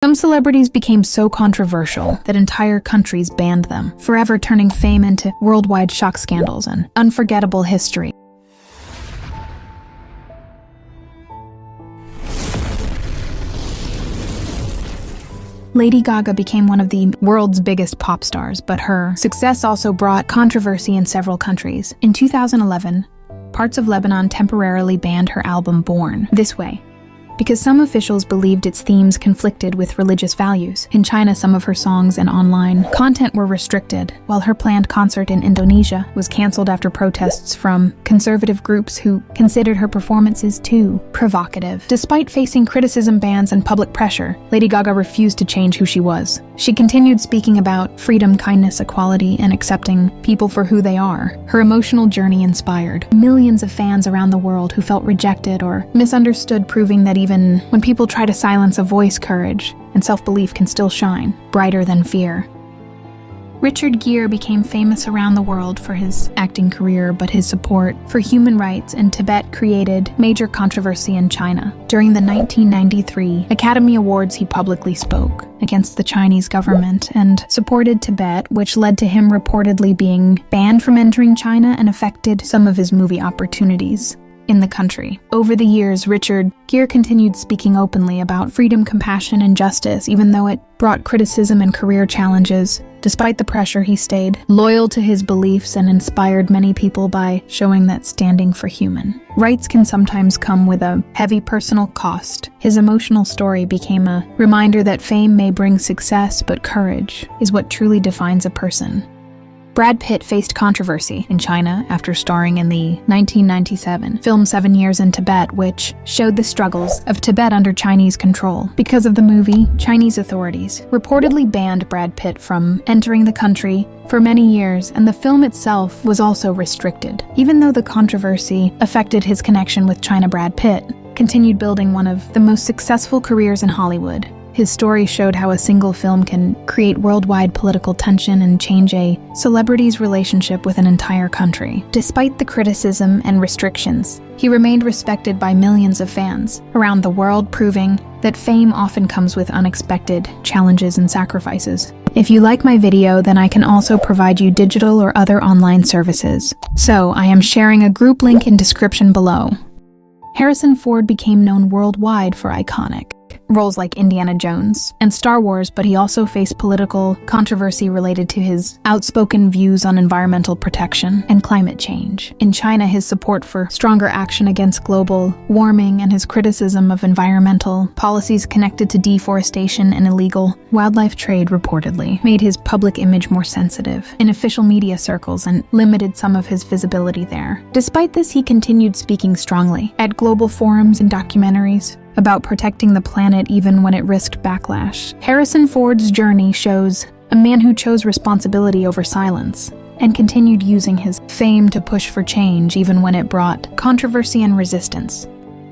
Some celebrities became so controversial that entire countries banned them, forever turning fame into worldwide shock scandals and unforgettable history. Lady Gaga became one of the world's biggest pop stars, but her success also brought controversy in several countries. In 2011, parts of Lebanon temporarily banned her album Born This Way, because some officials believed its themes conflicted with religious values. In China, some of her songs and online content were restricted, while her planned concert in Indonesia was cancelled after protests from conservative groups who considered her performances too provocative. Despite facing criticism, bans, and public pressure, Lady Gaga refused to change who she was. She continued speaking about freedom, kindness, equality, and accepting people for who they are. Her emotional journey inspired millions of fans around the world who felt rejected or misunderstood, proving that even when people try to silence a voice, courage and self-belief can still shine brighter than fear. Richard Gere became famous around the world for his acting career, but his support for human rights in Tibet created major controversy in China. During the 1993 Academy Awards, he publicly spoke against the Chinese government and supported Tibet, which led to him reportedly being banned from entering China and affected some of his movie opportunities in the country. Over the years, Richard Gere continued speaking openly about freedom, compassion, and justice, even though it brought criticism and career challenges. Despite the pressure, he stayed loyal to his beliefs and inspired many people by showing that standing for human rights can sometimes come with a heavy personal cost. His emotional story became a reminder that fame may bring success, but courage is what truly defines a person. Brad Pitt faced controversy in China after starring in the 1997 film 7 Years in Tibet, which showed the struggles of Tibet under Chinese control. Because of the movie, Chinese authorities reportedly banned Brad Pitt from entering the country for many years, and the film itself was also restricted. Even though the controversy affected his connection with China, Brad Pitt continued building one of the most successful careers in Hollywood. His story showed how a single film can create worldwide political tension and change a celebrity's relationship with an entire country. Despite the criticism and restrictions, he remained respected by millions of fans around the world, proving that fame often comes with unexpected challenges and sacrifices. If you like my video, then I can also provide you digital or other online services. So I am sharing a group link in description below. Harrison Ford became known worldwide for iconic roles like Indiana Jones and Star Wars, but he also faced political controversy related to his outspoken views on environmental protection and climate change. In China, his support for stronger action against global warming and his criticism of environmental policies connected to deforestation and illegal wildlife trade reportedly made his public image more sensitive in official media circles and limited some of his visibility there. Despite this, he continued speaking strongly at global forums and documentaries about protecting the planet even when it risked backlash. Harrison Ford's journey shows a man who chose responsibility over silence and continued using his fame to push for change even when it brought controversy and resistance.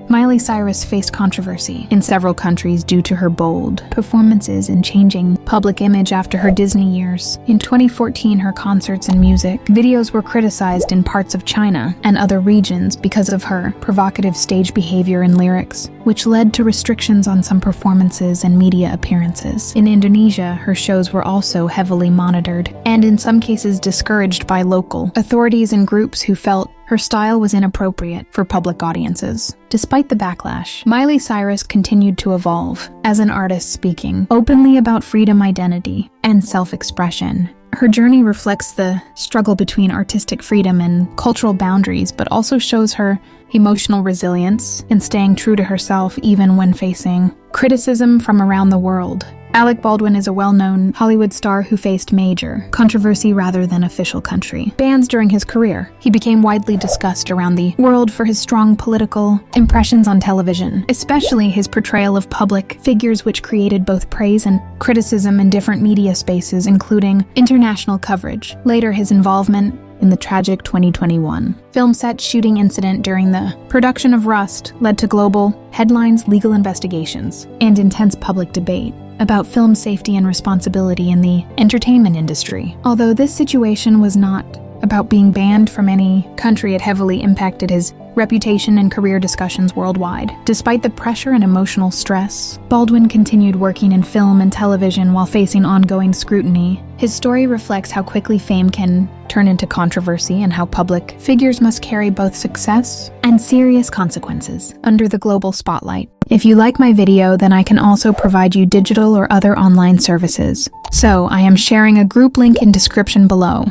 Miley Cyrus faced controversy in several countries due to her bold performances and changing public image after her Disney years. In 2014, her concerts and music videos were criticized in parts of China and other regions because of her provocative stage behavior and lyrics, which led to restrictions on some performances and media appearances. In Indonesia, her shows were also heavily monitored and in some cases discouraged by local authorities and groups who felt her style was inappropriate for public audiences. Despite the backlash, Miley Cyrus continued to evolve as an artist, speaking openly about freedom, identity, and self-expression. Her journey reflects the struggle between artistic freedom and cultural boundaries, but also shows her emotional resilience and staying true to herself even when facing criticism from around the world. Alec Baldwin is a well-known Hollywood star who faced major controversy rather than official country bans during his career. He became widely discussed around the world for his strong political impressions on television, especially his portrayal of public figures, which created both praise and criticism in different media spaces, including international coverage. Later, his involvement in the tragic 2021 film set shooting incident during the production of Rust led to global headlines, legal investigations, and intense public debate about film safety and responsibility in the entertainment industry. Although this situation was not about being banned from any country, it heavily impacted his reputation and career discussions worldwide. Despite the pressure and emotional stress, Baldwin continued working in film and television while facing ongoing scrutiny. His story reflects how quickly fame can turn into controversy and how public figures must carry both success and serious consequences under the global spotlight. If you like my video, then I can also provide you digital or other online services. So, I am sharing a group link in description below.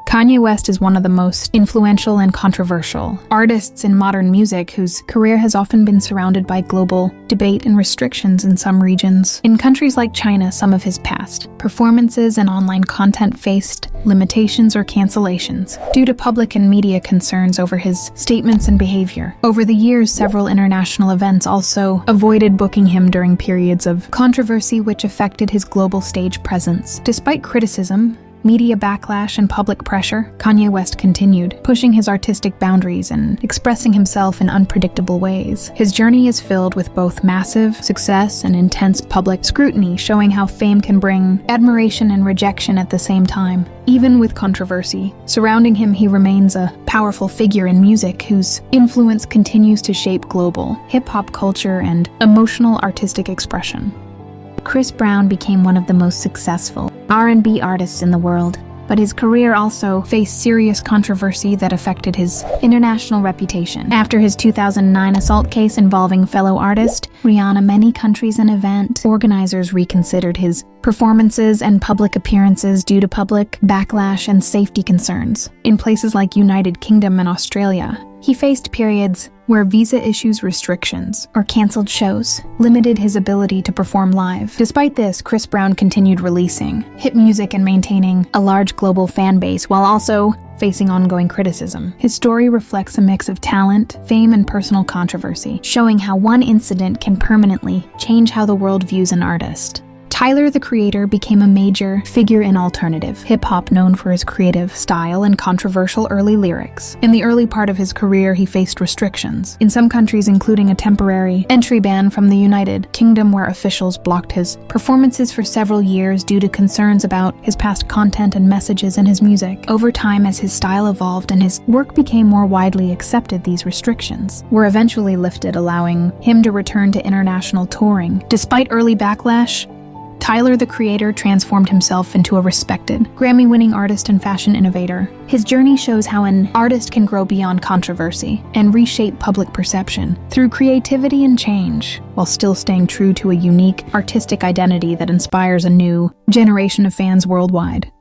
Kanye West is one of the most influential and controversial artists in modern music whose career has often been surrounded by global debate and restrictions in some regions. In countries like China, some of his past performances and online content faced limitations or cancellations due to public and media concerns over his statements and behavior. Over the years, several international events also avoided booking him during periods of controversy which affected his global stage presence. Despite criticism, media backlash, and public pressure, Kanye West continued, pushing his artistic boundaries and expressing himself in unpredictable ways. His journey is filled with both massive success and intense public scrutiny, showing how fame can bring admiration and rejection at the same time. Even with controversy surrounding him, he remains a powerful figure in music whose influence continues to shape global hip-hop culture and emotional artistic expression. Chris Brown became one of the most successful R&B artists in the world, but his career also faced serious controversy that affected his international reputation. After his 2009 assault case involving fellow artist Rihanna, many countries and event organizers reconsidered his performances and public appearances due to public backlash and safety concerns. In places like United Kingdom and Australia, he faced periods where visa issues restrictions or canceled shows limited his ability to perform live. Despite this, Chris Brown continued releasing hit music and maintaining a large global fan base while also facing ongoing criticism. His story reflects a mix of talent, fame, and personal controversy, showing how one incident can permanently change how the world views an artist. Tyler, the Creator, became a major figure in alternative hip-hop, known for his creative style and controversial early lyrics. In the early part of his career, he faced restrictions in some countries, including a temporary entry ban from the United Kingdom where officials blocked his performances for several years due to concerns about his past content and messages in his music. Over time, as his style evolved and his work became more widely accepted, these restrictions were eventually lifted, allowing him to return to international touring. Despite early backlash, Tyler, the Creator, transformed himself into a respected, Grammy-winning artist and fashion innovator. His journey shows how an artist can grow beyond controversy and reshape public perception through creativity and change, while still staying true to a unique artistic identity that inspires a new generation of fans worldwide.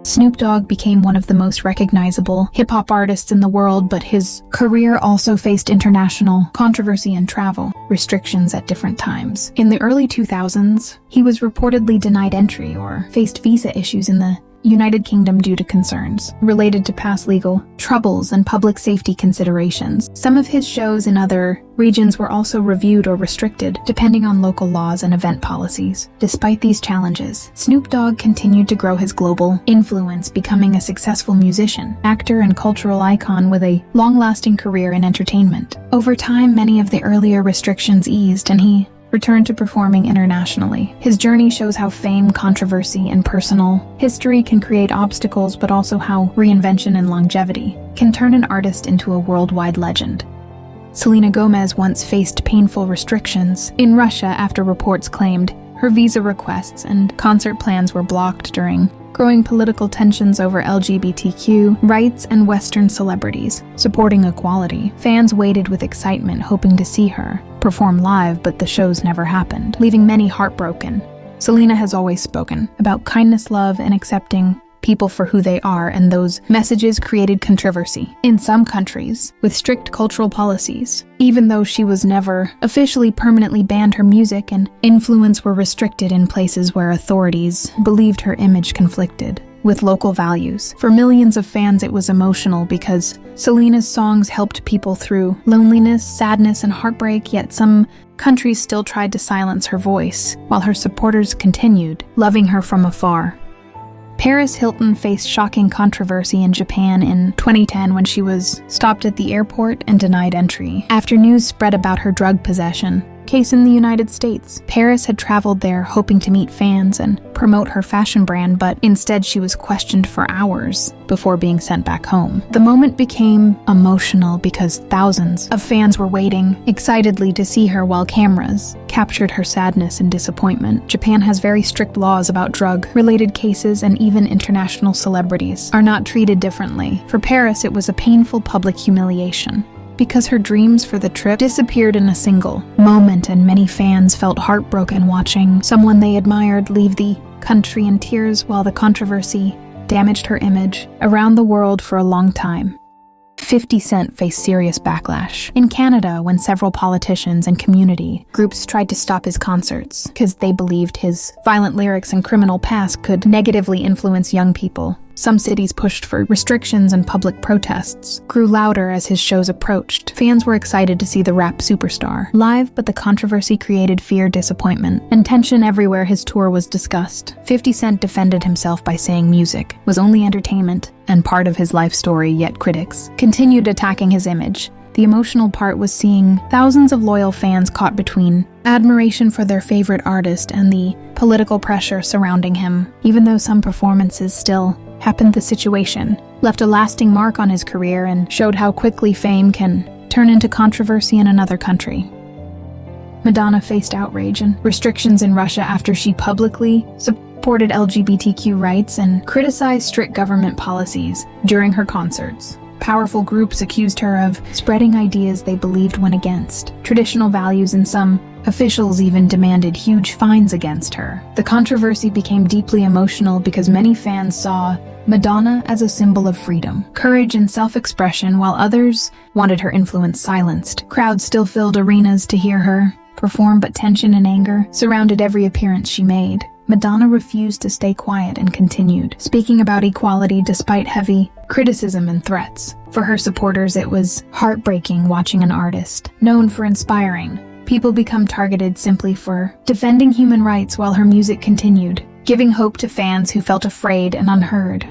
Snoop Dogg became one of the most recognizable hip-hop artists in the world, but his career also faced international controversy and travel restrictions at different times. In the early 2000s, he was reportedly denied entry or faced visa issues in the United Kingdom due to concerns related to past legal troubles and public safety considerations. Some of his shows in other regions were also reviewed or restricted, depending on local laws and event policies. Despite these challenges, Snoop Dogg continued to grow his global influence, becoming a successful musician, actor, and cultural icon with a long-lasting career in entertainment. Over time, many of the earlier restrictions eased, and he returned to performing internationally. His journey shows how fame, controversy, and personal history can create obstacles, but also how reinvention and longevity can turn an artist into a worldwide legend. Selena Gomez once faced painful restrictions in Russia after reports claimed her visa requests and concert plans were blocked during growing political tensions over LGBTQ rights and Western celebrities supporting equality. Fans waited with excitement, hoping to see her perform live, but the shows never happened, leaving many heartbroken. Selena has always spoken about kindness, love, and accepting people for who they are, and those messages created controversy in some countries with strict cultural policies. Even though she was never officially permanently banned, her music and influence were restricted in places where authorities believed her image conflicted with local values. For millions of fans, it was emotional because Selena's songs helped people through loneliness, sadness, and heartbreak, yet some countries still tried to silence her voice, while her supporters continued loving her from afar. Paris Hilton faced shocking controversy in Japan in 2010 when she was stopped at the airport and denied entry after news spread about her drug possession. Case in the United States. Paris had traveled there hoping to meet fans and promote her fashion brand, but instead she was questioned for hours before being sent back home. The moment became emotional because thousands of fans were waiting excitedly to see her while cameras captured her sadness and disappointment. Japan has very strict laws about drug-related cases, and even international celebrities are not treated differently. For Paris, it was a painful public humiliation, because her dreams for the trip disappeared in a single moment, and many fans felt heartbroken watching someone they admired leave the country in tears, while the controversy damaged her image around the world for a long time. 50 Cent faced serious backlash in Canada when several politicians and community groups tried to stop his concerts because they believed his violent lyrics and criminal past could negatively influence young people. Some cities pushed for restrictions, and public protests grew louder as his shows approached. Fans were excited to see the rap superstar live, but the controversy created fear, disappointment, and tension everywhere his tour was discussed. 50 Cent defended himself by saying music was only entertainment and part of his life story, yet critics continued attacking his image. The emotional part was seeing thousands of loyal fans caught between admiration for their favorite artist and the political pressure surrounding him. Even though some performances still happened, the situation left a lasting mark on his career and showed how quickly fame can turn into controversy in another country. Madonna faced outrage and restrictions in Russia after she publicly supported LGBTQ rights and criticized strict government policies during her concerts. Powerful groups accused her of spreading ideas they believed went against traditional values, and some officials even demanded huge fines against her. The controversy became deeply emotional because many fans saw Madonna as a symbol of freedom, courage, and self-expression, while others wanted her influence silenced. Crowds still filled arenas to hear her perform, but tension and anger surrounded every appearance she made. Madonna refused to stay quiet and continued speaking about equality despite heavy criticism and threats. For her supporters, it was heartbreaking watching an artist known for inspiring people become targeted simply for defending human rights, while her music continued giving hope to fans who felt afraid and unheard.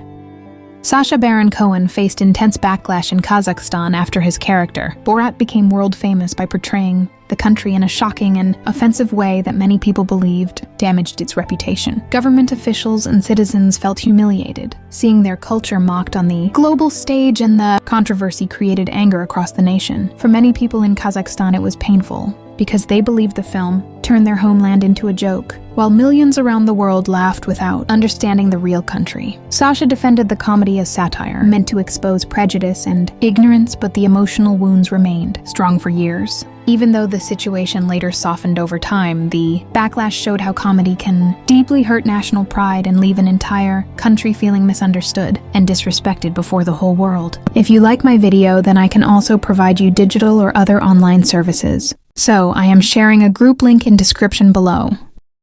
Sacha Baron Cohen faced intense backlash in Kazakhstan after his character Borat became world famous by portraying the country in a shocking and offensive way that many people believed damaged its reputation. Government officials and citizens felt humiliated, seeing their culture mocked on the global stage, and the controversy created anger across the nation. For many people in Kazakhstan, it was painful because they believed the film turned their homeland into a joke, while millions around the world laughed without understanding the real country. Sacha defended the comedy as satire, meant to expose prejudice and ignorance, but the emotional wounds remained strong for years. Even though the situation later softened over time, the backlash showed how comedy can deeply hurt national pride and leave an entire country feeling misunderstood and disrespected before the whole world. If you like my video, then I can also provide you digital or other online services. So I am sharing a group link in description below.